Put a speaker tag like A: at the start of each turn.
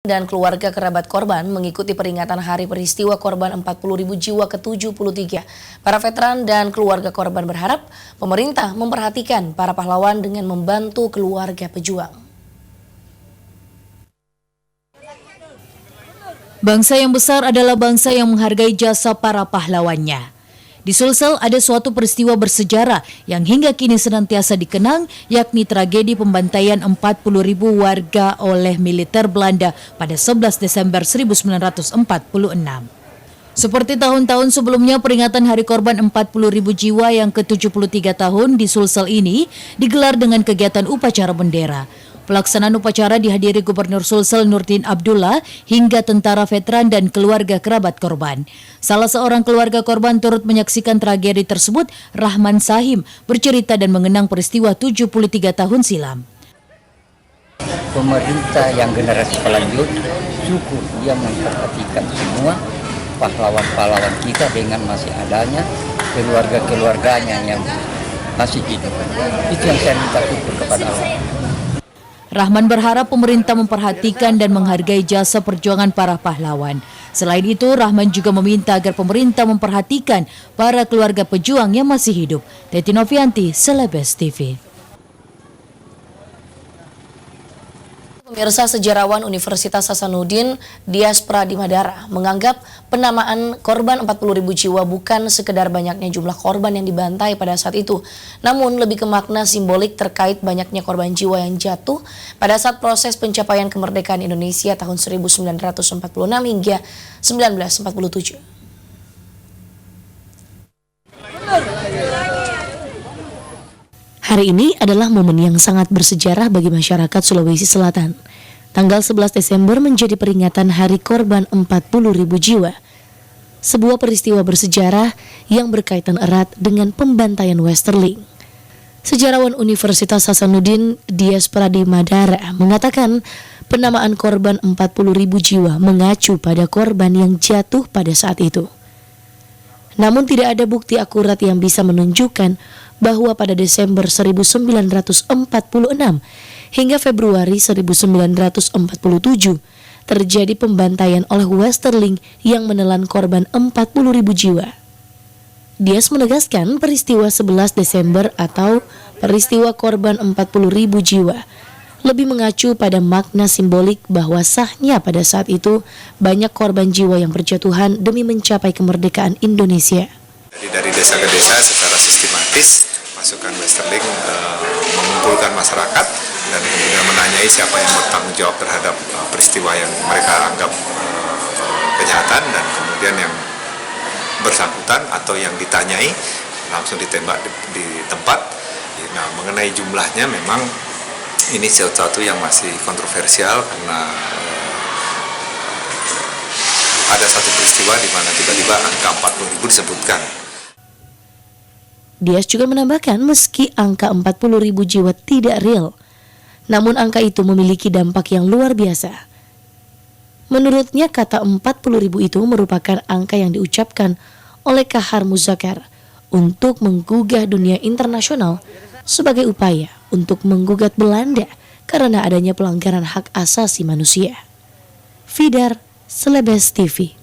A: Dan keluarga kerabat korban mengikuti peringatan Hari Peristiwa Korban 40.000 jiwa ke-73. Para veteran dan keluarga korban berharap pemerintah memperhatikan para pahlawan dengan membantu keluarga pejuang.
B: Bangsa yang besar adalah bangsa yang menghargai jasa para pahlawannya. Di Sulsel ada suatu peristiwa bersejarah yang hingga kini senantiasa dikenang, yakni tragedi pembantaian 40.000 warga oleh militer Belanda pada 11 Desember 1946. Seperti tahun-tahun sebelumnya, peringatan Hari Korban 40.000 jiwa yang ke-73 tahun di Sulsel ini digelar dengan kegiatan upacara bendera. Pelaksanaan upacara dihadiri Gubernur Sulsel Nurdin Abdullah hingga tentara veteran dan keluarga kerabat korban. Salah seorang keluarga korban turut menyaksikan tragedi tersebut, Rahman Sahim, bercerita dan mengenang peristiwa 73 tahun silam.
C: Pemerintah yang generasi selanjut cukup dia memperhatikan semua pahlawan-pahlawan kita dengan masih adanya keluarga-keluarganya yang masih hidup. Itu yang saya minta syukur kepada Allah.
B: Rahman berharap pemerintah memperhatikan dan menghargai jasa perjuangan para pahlawan. Selain itu, Rahman juga meminta agar pemerintah memperhatikan para keluarga pejuang yang masih hidup. Teti Novianti, Celebes TV.
A: Pemirsa, sejarawan Universitas Hasanuddin Dias Pradimadara menganggap penamaan korban 40.000 jiwa bukan sekedar banyaknya jumlah korban yang dibantai pada saat itu, namun lebih ke makna simbolik terkait banyaknya korban jiwa yang jatuh pada saat proses pencapaian kemerdekaan Indonesia tahun 1946 hingga 1947. Hari ini adalah momen yang sangat bersejarah bagi masyarakat Sulawesi Selatan. Tanggal 11 Desember menjadi peringatan Hari Korban 40.000 jiwa. Sebuah peristiwa bersejarah yang berkaitan erat dengan pembantaian Westerling. Sejarawan Universitas Hasanuddin Dias Pradimadara mengatakan penamaan korban 40.000 jiwa mengacu pada korban yang jatuh pada saat itu. Namun tidak ada bukti akurat yang bisa menunjukkan bahwa pada Desember 1946 hingga Februari 1947 terjadi pembantaian oleh Westerling yang menelan korban 40.000 jiwa. Dias menegaskan peristiwa 11 Desember atau peristiwa korban 40.000 jiwa lebih mengacu pada makna simbolik bahwa sahnya pada saat itu banyak korban jiwa yang berjatuhan demi mencapai kemerdekaan Indonesia.
D: Jadi dari desa ke desa secara sistematis pasukan Westerling mengumpulkan masyarakat dan kemudian menanyai siapa yang bertanggung jawab terhadap peristiwa yang mereka anggap kejahatan, dan kemudian yang bersangkutan atau yang ditanyai langsung ditembak di tempat. Nah, mengenai jumlahnya memang ini sesuatu yang masih kontroversial karena ada satu peristiwa di mana tiba-tiba angka 40.000 disebutkan.
A: Dias juga menambahkan meski angka 40.000 jiwa tidak real, namun angka itu memiliki dampak yang luar biasa. Menurutnya kata 40.000 itu merupakan angka yang diucapkan oleh Kahar Muzakar untuk menggugah dunia internasional sebagai upaya untuk menggugat Belanda karena adanya pelanggaran hak asasi manusia. Fidar, Celebes TV.